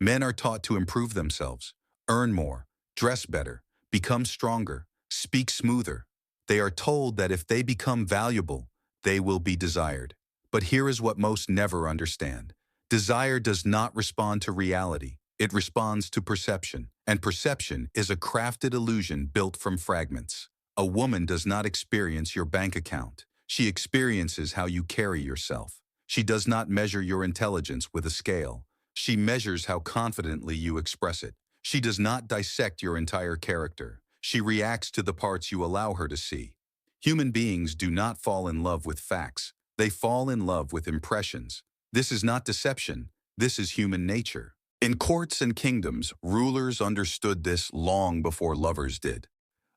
Men are taught to improve themselves, earn more, dress better, become stronger, speak smoother. They are told that if they become valuable, they will be desired. But here is what most never understand. Desire does not respond to reality. It responds to perception, and perception is a crafted illusion built from fragments. A woman does not experience your bank account. She experiences how you carry yourself. She does not measure your intelligence with a scale. She measures how confidently you express it. She does not dissect your entire character. She reacts to the parts you allow her to see. Human beings do not fall in love with facts. They fall in love with impressions. This is not deception. This is human nature. In courts and kingdoms, rulers understood this long before lovers did.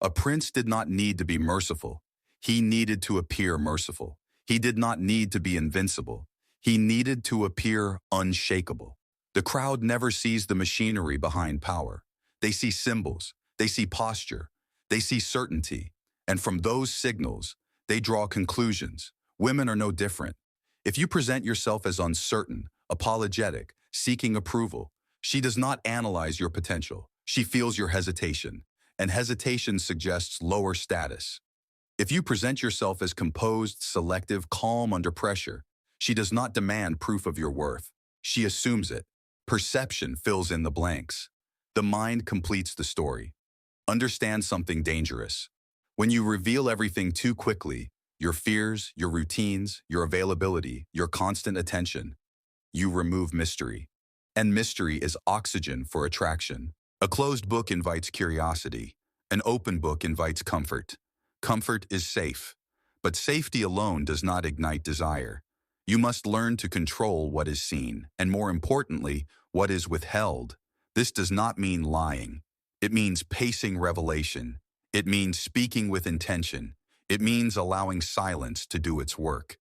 A prince did not need to be merciful. He needed to appear merciful. He did not need to be invincible. He needed to appear unshakable. The crowd never sees the machinery behind power. They see symbols. They see posture. They see certainty. And from those signals, they draw conclusions. Women are no different. If you present yourself as uncertain, apologetic, seeking approval, she does not analyze your potential. She feels your hesitation, and hesitation suggests lower status. If you present yourself as composed, selective, calm under pressure, she does not demand proof of your worth. She assumes it. Perception fills in the blanks. The mind completes the story. Understand something dangerous. When you reveal everything too quickly, your fears, your routines, your availability, your constant attention, you remove mystery. And mystery is oxygen for attraction. A closed book invites curiosity. An open book invites comfort. Comfort is safe, but safety alone does not ignite desire. You must learn to control what is seen, and more importantly, what is withheld. This does not mean lying. It means pacing revelation. It means speaking with intention. It means allowing silence to do its work.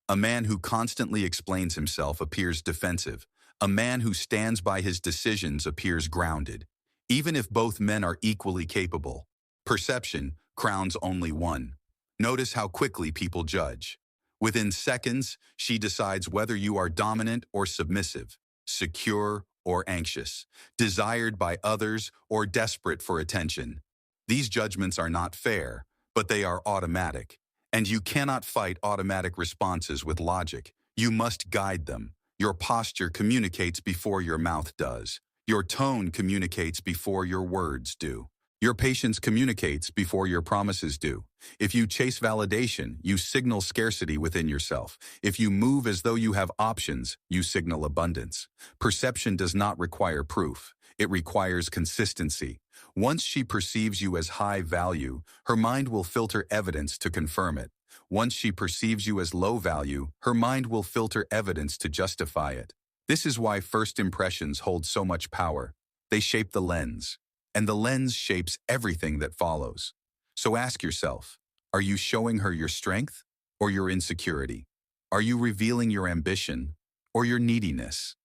A man who constantly explains himself appears defensive. A man who stands by his decisions appears grounded. Even if both men are equally capable, perception crowns only one. Notice how quickly people judge. Within seconds, she decides whether you are dominant or submissive, secure or anxious, desired by others or desperate for attention. These judgments are not fair, but they are automatic. And you cannot fight automatic responses with logic. You must guide them. Your posture communicates before your mouth does. Your tone communicates before your words do. Your patience communicates before your promises do. If you chase validation, you signal scarcity within yourself. If you move as though you have options, you signal abundance. Perception does not require proof. It requires consistency. Once she perceives you as high value, her mind will filter evidence to confirm it. Once she perceives you as low value, her mind will filter evidence to justify it. This is why first impressions hold so much power. They shape the lens, and the lens shapes everything that follows. So ask yourself, are you showing her your strength or your insecurity? Are you revealing your ambition or your neediness?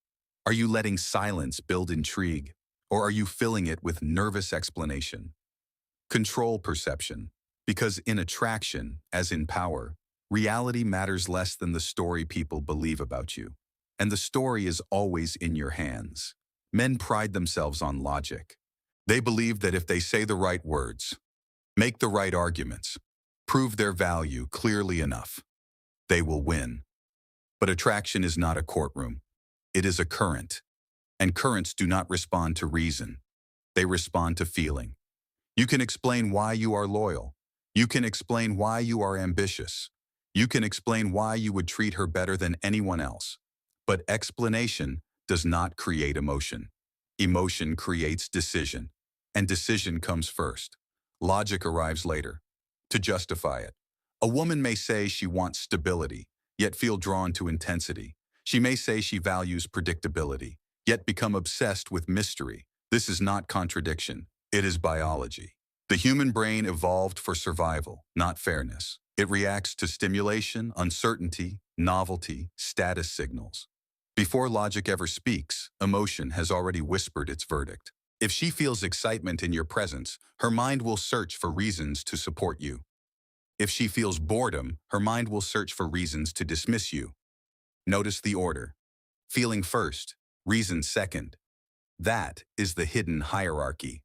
Are you letting silence build intrigue, or are you filling it with nervous explanation? Control perception, because in attraction, as in power, reality matters less than the story people believe about you. And the story is always in your hands. Men pride themselves on logic. They believe that if they say the right words, make the right arguments, prove their value clearly enough, they will win. But attraction is not a courtroom. It is a current. And currents do not respond to reason. They respond to feeling. You can explain why you are loyal. You can explain why you are ambitious. You can explain why you would treat her better than anyone else. But explanation does not create emotion. Emotion creates decision, and decision comes first. Logic arrives later, to justify it. A woman may say she wants stability, yet feel drawn to intensity. She may say she values predictability, yet become obsessed with mystery. This is not contradiction. It is biology. The human brain evolved for survival, not fairness. It reacts to stimulation, uncertainty, novelty, status signals. Before logic ever speaks, emotion has already whispered its verdict. If she feels excitement in your presence, her mind will search for reasons to support you. If she feels boredom, her mind will search for reasons to dismiss you. Notice the order. Feeling first, reason second. That is the hidden hierarchy.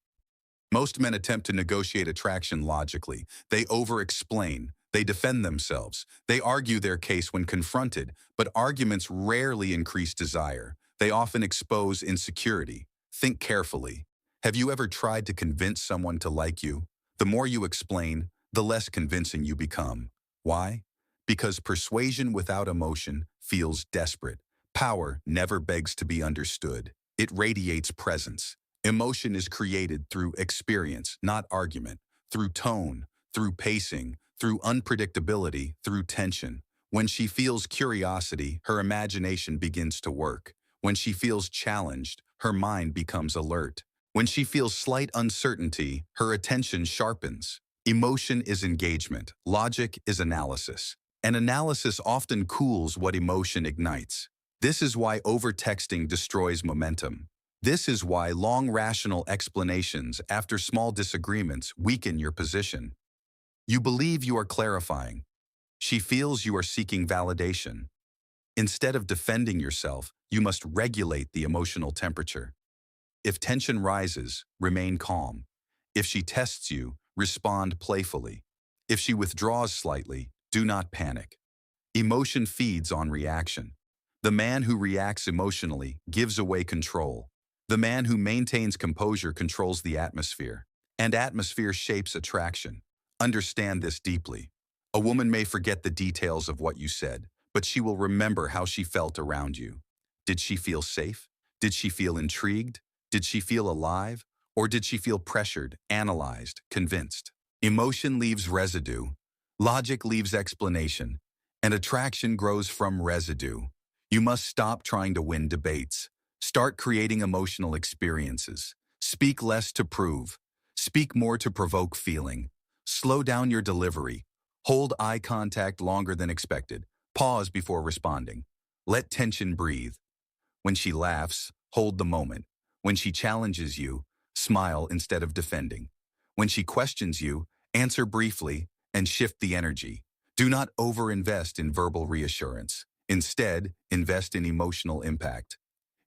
Most men attempt to negotiate attraction logically. They over-explain. They defend themselves. They argue their case when confronted, but arguments rarely increase desire. They often expose insecurity. Think carefully. Have you ever tried to convince someone to like you? The more you explain, the less convincing you become. Why? Because persuasion without emotion feels desperate. Power never begs to be understood. It radiates presence. Emotion is created through experience, not argument, through tone, through pacing, through unpredictability, through tension. When she feels curiosity, her imagination begins to work. When she feels challenged, her mind becomes alert. When she feels slight uncertainty, her attention sharpens. Emotion is engagement. Logic is analysis. And analysis often cools what emotion ignites. This is why over-texting destroys momentum. This is why long rational explanations after small disagreements weaken your position. You believe you are clarifying. She feels you are seeking validation. Instead of defending yourself, you must regulate the emotional temperature. If tension rises, remain calm. If she tests you, respond playfully. If she withdraws slightly, do not panic. Emotion feeds on reaction. The man who reacts emotionally gives away control. The man who maintains composure controls the atmosphere, and atmosphere shapes attraction. Understand this deeply. A woman may forget the details of what you said, but she will remember how she felt around you. Did she feel safe? Did she feel intrigued? Did she feel alive? Or did she feel pressured, analyzed, convinced? Emotion leaves residue. Logic leaves explanation. And attraction grows from residue. You must stop trying to win debates. Start creating emotional experiences. Speak less to prove. Speak more to provoke feeling. Slow down your delivery. Hold eye contact longer than expected. Pause before responding. Let tension breathe. When she laughs, hold the moment. When she challenges you, smile instead of defending. When she questions you, answer briefly and shift the energy. Do not overinvest in verbal reassurance. Instead, invest in emotional impact.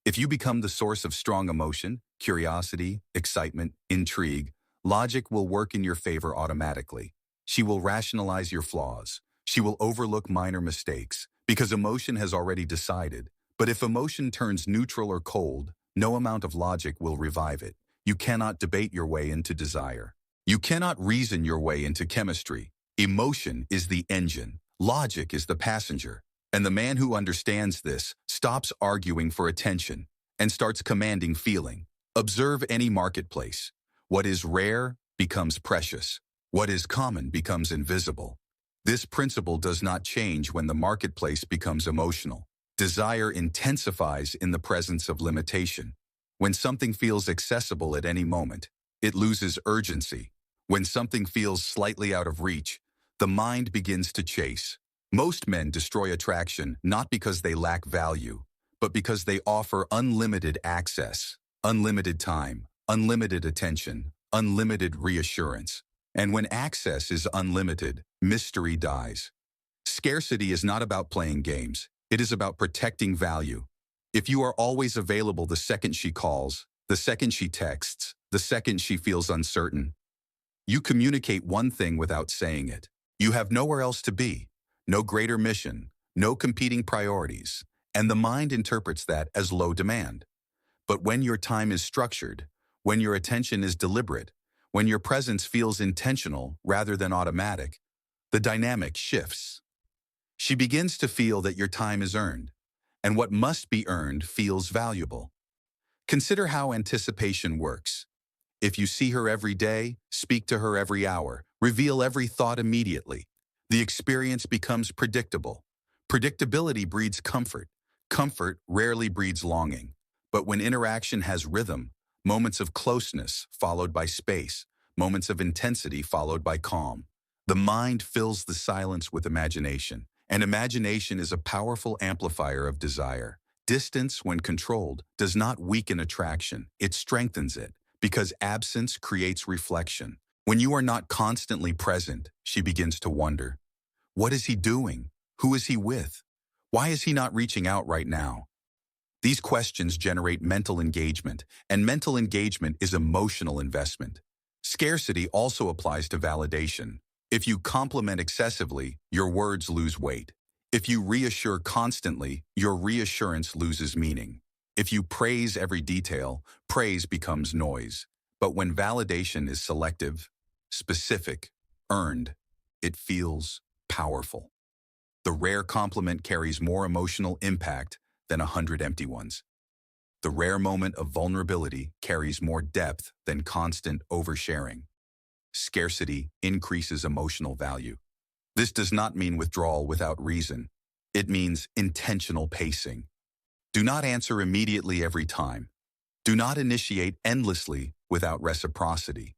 If you become the source of strong emotion, curiosity, excitement, intrigue, logic will work in your favor automatically. She will rationalize your flaws. She will overlook minor mistakes because emotion has already decided. But if emotion turns neutral or cold, no amount of logic will revive it. You cannot debate your way into desire. You cannot reason your way into chemistry. Emotion is the engine. Logic is the passenger. And the man who understands this stops arguing for attention and starts commanding feeling. Observe any marketplace. What is rare becomes precious. What is common becomes invisible. This principle does not change when the marketplace becomes emotional. Desire intensifies in the presence of limitation. When something feels accessible at any moment, it loses urgency. When something feels slightly out of reach, the mind begins to chase. Most men destroy attraction not because they lack value, but because they offer unlimited access, unlimited time, unlimited attention, unlimited reassurance. And when access is unlimited, mystery dies. Scarcity is not about playing games. It is about protecting value. If you are always available the second she calls, the second she texts, the second she feels uncertain, you communicate one thing without saying it. You have nowhere else to be. No greater mission, no competing priorities, and the mind interprets that as low demand. But when your time is structured, when your attention is deliberate, when your presence feels intentional rather than automatic, the dynamic shifts. She begins to feel that your time is earned, and what must be earned feels valuable. Consider how anticipation works. If you see her every day, speak to her every hour, reveal every thought immediately, the experience becomes predictable. Predictability breeds comfort. Comfort rarely breeds longing. But when interaction has rhythm, moments of closeness followed by space, moments of intensity followed by calm, the mind fills the silence with imagination. And imagination is a powerful amplifier of desire. Distance, when controlled, does not weaken attraction. It strengthens it, because absence creates reflection. When you are not constantly present, she begins to wonder. What is he doing? Who is he with? Why is he not reaching out right now? These questions generate mental engagement, and mental engagement is emotional investment. Scarcity also applies to validation. If you compliment excessively, your words lose weight. If you reassure constantly, your reassurance loses meaning. If you praise every detail, praise becomes noise. But when validation is selective, specific, earned, it feels powerful. The rare compliment carries more emotional impact than 100 empty ones. The rare moment of vulnerability carries more depth than constant oversharing. Scarcity increases emotional value. This does not mean withdrawal without reason. It means intentional pacing. Do not answer immediately every time. Do not initiate endlessly without reciprocity.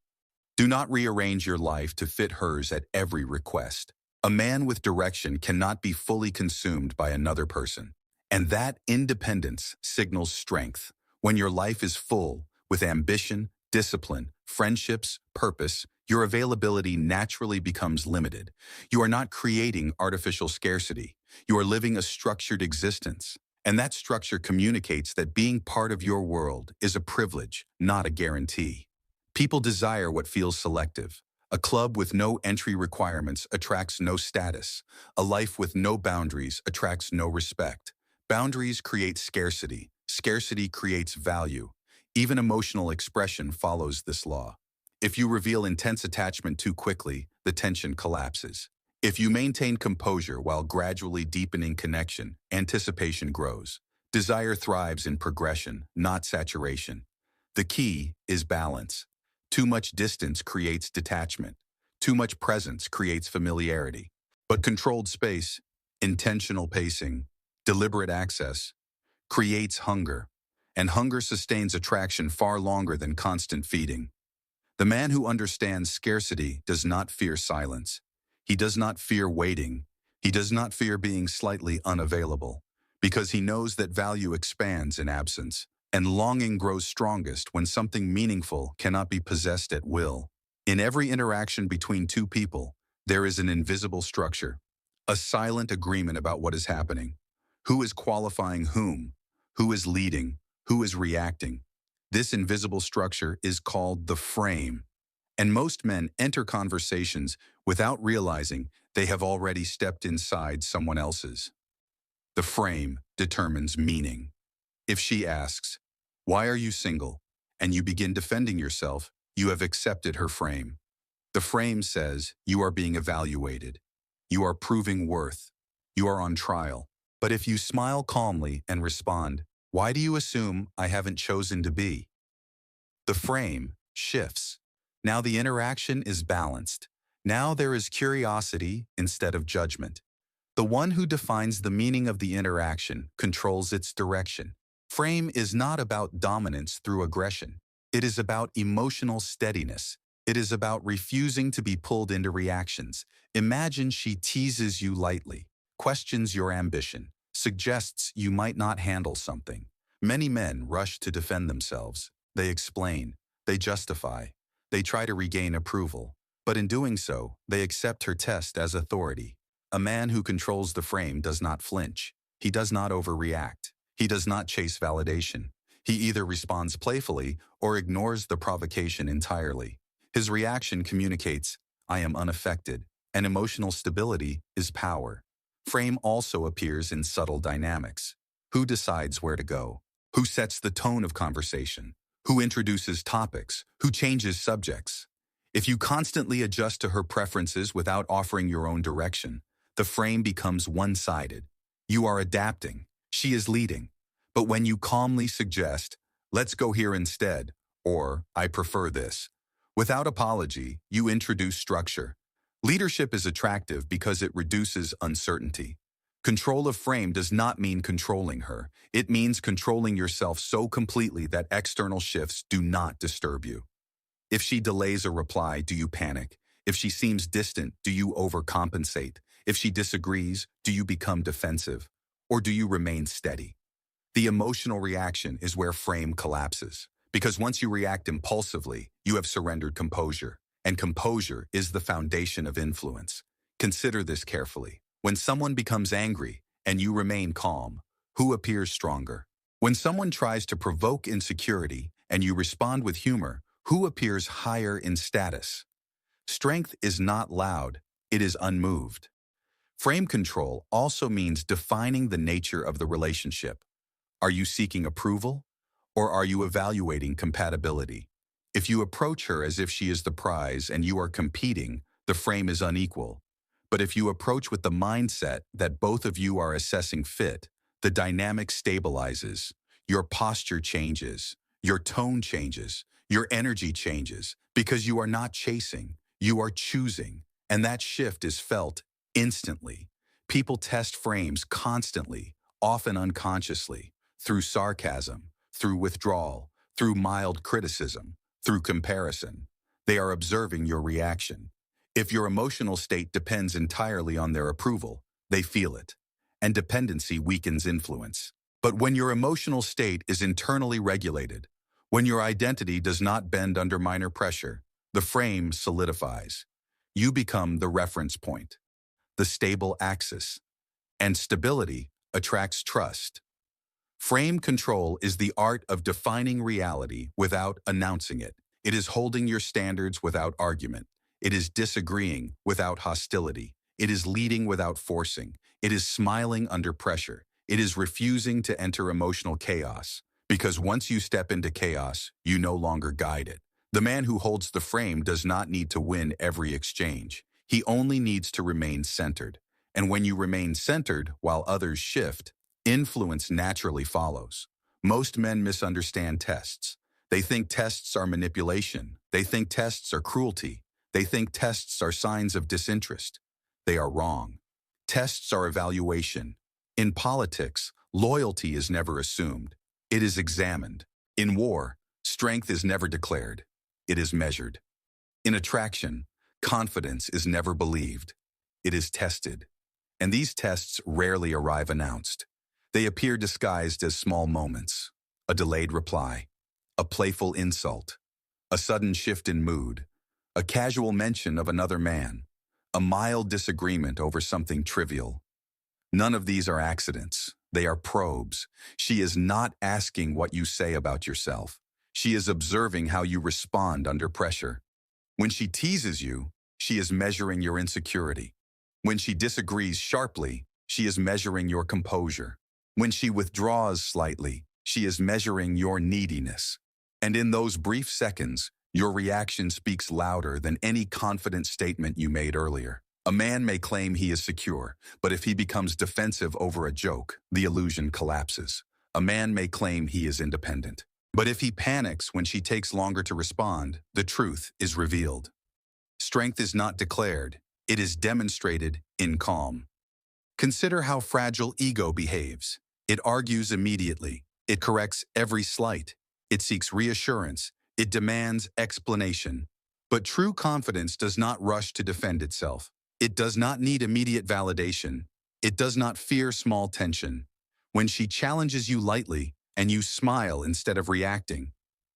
Do not rearrange your life to fit hers at every request. A man with direction cannot be fully consumed by another person. And that independence signals strength. When your life is full, with ambition, discipline, friendships, purpose, your availability naturally becomes limited. You are not creating artificial scarcity. You are living a structured existence. And that structure communicates that being part of your world is a privilege, not a guarantee. People desire what feels selective. A club with no entry requirements attracts no status. A life with no boundaries attracts no respect. Boundaries create scarcity. Scarcity creates value. Even emotional expression follows this law. If you reveal intense attachment too quickly, the tension collapses. If you maintain composure while gradually deepening connection, anticipation grows. Desire thrives in progression, not saturation. The key is balance. Too much distance creates detachment. Too much presence creates familiarity. But controlled space, intentional pacing, deliberate access, creates hunger. And hunger sustains attraction far longer than constant feeding. The man who understands scarcity does not fear silence. He does not fear waiting. He does not fear being slightly unavailable, because he knows that value expands in absence, and longing grows strongest when something meaningful cannot be possessed at will. In every interaction between two people, there is an invisible structure, a silent agreement about what is happening. Who is qualifying whom? Who is leading? Who is reacting? This invisible structure is called the frame. And most men enter conversations without realizing they have already stepped inside someone else's. The frame determines meaning. If she asks, "Why are you single?" and you begin defending yourself, you have accepted her frame. The frame says you are being evaluated. You are proving worth. You are on trial. But if you smile calmly and respond, "Why do you assume I haven't chosen to be?" the frame shifts. Now the interaction is balanced. Now there is curiosity instead of judgment. The one who defines the meaning of the interaction controls its direction. Frame is not about dominance through aggression. It is about emotional steadiness. It is about refusing to be pulled into reactions. Imagine she teases you lightly, questions your ambition, suggests you might not handle something. Many men rush to defend themselves. They explain, they justify, they try to regain approval. But in doing so, they accept her test as authority. A man who controls the frame does not flinch. He does not overreact. He does not chase validation. He either responds playfully or ignores the provocation entirely. His reaction communicates, "I am unaffected," and emotional stability is power. Frame also appears in subtle dynamics. Who decides where to go? Who sets the tone of conversation? Who introduces topics? Who changes subjects? If you constantly adjust to her preferences without offering your own direction, the frame becomes one-sided. You are adapting. She is leading. But when you calmly suggest, "Let's go here instead," or "I prefer this," without apology, you introduce structure. Leadership is attractive because it reduces uncertainty. Control of frame does not mean controlling her. It means controlling yourself so completely that external shifts do not disturb you. If she delays a reply, do you panic? If she seems distant, do you overcompensate? If she disagrees, do you become defensive? Or do you remain steady? The emotional reaction is where frame collapses. Because once you react impulsively, you have surrendered composure. And composure is the foundation of influence. Consider this carefully. When someone becomes angry and you remain calm, who appears stronger? When someone tries to provoke insecurity and you respond with humor, who appears higher in status? Strength is not loud, it is unmoved. Frame control also means defining the nature of the relationship. Are you seeking approval, or are you evaluating compatibility? If you approach her as if she is the prize and you are competing, the frame is unequal. But if you approach with the mindset that both of you are assessing fit, the dynamic stabilizes, your posture changes, your tone changes, your energy changes, because you are not chasing, you are choosing, and that shift is felt instantly. People test frames constantly, often unconsciously, through sarcasm, through withdrawal, through mild criticism, through comparison. They are observing your reaction. If your emotional state depends entirely on their approval, they feel it, and dependency weakens influence. But when your emotional state is internally regulated, when your identity does not bend under minor pressure, the frame solidifies. You become the reference point, the stable axis, and stability attracts trust. Frame control is the art of defining reality without announcing it. It is holding your standards without argument. It is disagreeing without hostility. It is leading without forcing. It is smiling under pressure. It is refusing to enter emotional chaos. Because once you step into chaos, you no longer guide it. The man who holds the frame does not need to win every exchange. He only needs to remain centered. And when you remain centered while others shift, influence naturally follows. Most men misunderstand tests. They think tests are manipulation. They think tests are cruelty. They think tests are signs of disinterest. They are wrong. Tests are evaluation. In politics, loyalty is never assumed. It is examined. In war, strength is never declared. It is measured. In attraction, confidence is never believed. It is tested. And these tests rarely arrive announced. They appear disguised as small moments, a delayed reply, a playful insult, a sudden shift in mood, a casual mention of another man, a mild disagreement over something trivial. None of these are accidents. They are probes. She is not asking what you say about yourself. She is observing how you respond under pressure. When she teases you, she is measuring your insecurity. When she disagrees sharply, she is measuring your composure. When she withdraws slightly, she is measuring your neediness. And in those brief seconds, your reaction speaks louder than any confident statement you made earlier. A man may claim he is secure, but if he becomes defensive over a joke, the illusion collapses. A man may claim he is independent, but if he panics when she takes longer to respond, the truth is revealed. Strength is not declared, it is demonstrated in calm. Consider how fragile ego behaves. It argues immediately. It corrects every slight. It seeks reassurance. It demands explanation. But true confidence does not rush to defend itself. It does not need immediate validation. It does not fear small tension. When she challenges you lightly and you smile instead of reacting,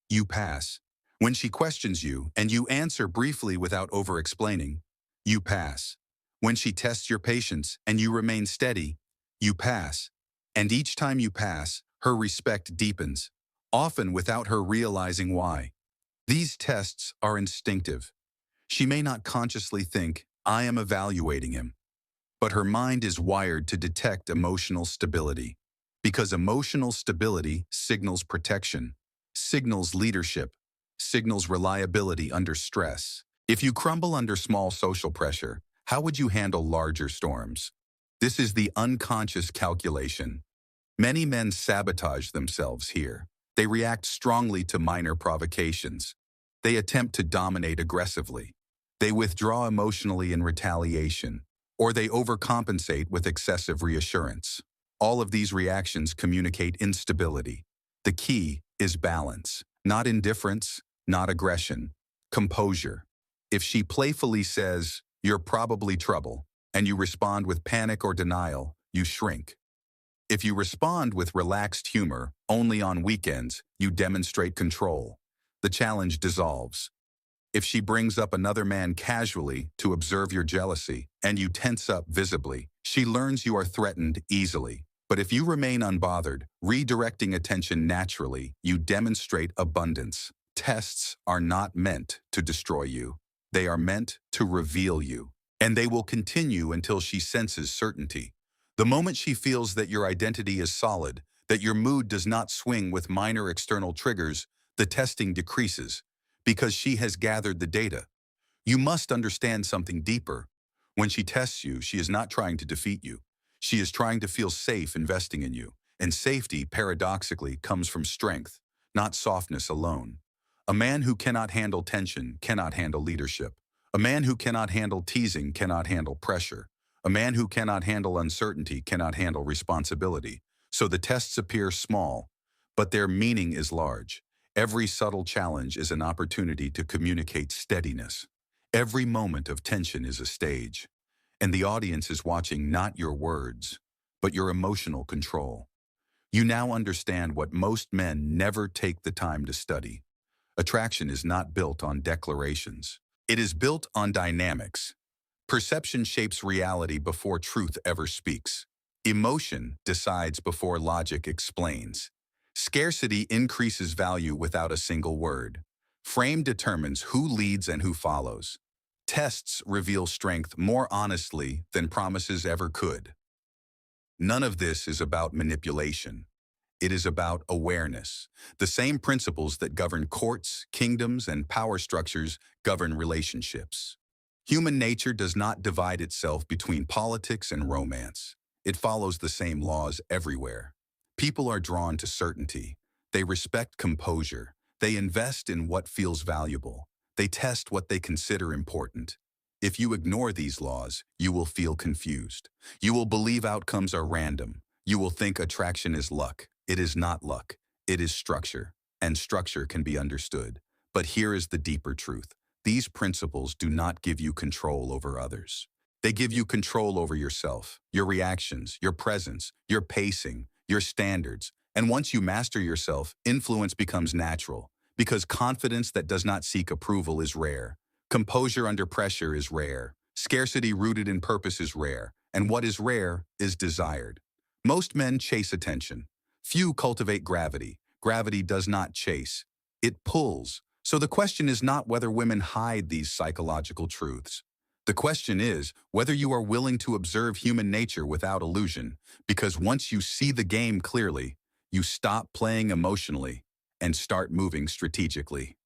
you pass. When she questions you and you answer briefly without over-explaining, you pass. When she tests your patience and you remain steady, you pass. And each time you pass, her respect deepens, often without her realizing why. These tests are instinctive. She may not consciously think, I am evaluating him, but her mind is wired to detect emotional stability. Because emotional stability signals protection, signals leadership, signals reliability under stress. If you crumble under small social pressure, how would you handle larger storms? This is the unconscious calculation. Many men sabotage themselves here. They react strongly to minor provocations. They attempt to dominate aggressively. They withdraw emotionally in retaliation, or they overcompensate with excessive reassurance. All of these reactions communicate instability. The key is balance, not indifference, not aggression, composure. If she playfully says, "You're probably trouble," and you respond with panic or denial, you shrink. If you respond with relaxed humor, only on weekends, you demonstrate control. The challenge dissolves. If she brings up another man casually to observe your jealousy, and you tense up visibly, she learns you are threatened easily. But if you remain unbothered, redirecting attention naturally, you demonstrate abundance. Tests are not meant to destroy you. They are meant to reveal you. And they will continue until she senses certainty. The moment she feels that your identity is solid, that your mood does not swing with minor external triggers, the testing decreases, because she has gathered the data. You must understand something deeper. When she tests you, she is not trying to defeat you. She is trying to feel safe investing in you. And safety, paradoxically, comes from strength, not softness alone. A man who cannot handle tension cannot handle leadership. A man who cannot handle teasing cannot handle pressure. A man who cannot handle uncertainty cannot handle responsibility. So the tests appear small, but their meaning is large. Every subtle challenge is an opportunity to communicate steadiness. Every moment of tension is a stage, and the audience is watching not your words, but your emotional control. You now understand what most men never take the time to study. Attraction is not built on declarations. It is built on dynamics. Perception shapes reality before truth ever speaks. Emotion decides before logic explains. Scarcity increases value without a single word. Frame determines who leads and who follows. Tests reveal strength more honestly than promises ever could. None of this is about manipulation. It is about awareness. The same principles that govern courts, kingdoms, and power structures govern relationships. Human nature does not divide itself between politics and romance. It follows the same laws everywhere. People are drawn to certainty. They respect composure. They invest in what feels valuable. They test what they consider important. If you ignore these laws, you will feel confused. You will believe outcomes are random. You will think attraction is luck. It is not luck. It is structure. And structure can be understood. But here is the deeper truth. These principles do not give you control over others. They give you control over yourself, your reactions, your presence, your pacing, your standards. And once you master yourself, influence becomes natural, because confidence that does not seek approval is rare. Composure under pressure is rare. Scarcity rooted in purpose is rare. And what is rare is desired. Most men chase attention. Few cultivate gravity. Gravity does not chase. It pulls. So the question is not whether women hide these psychological truths. The question is whether you are willing to observe human nature without illusion, because once you see the game clearly, you stop playing emotionally and start moving strategically.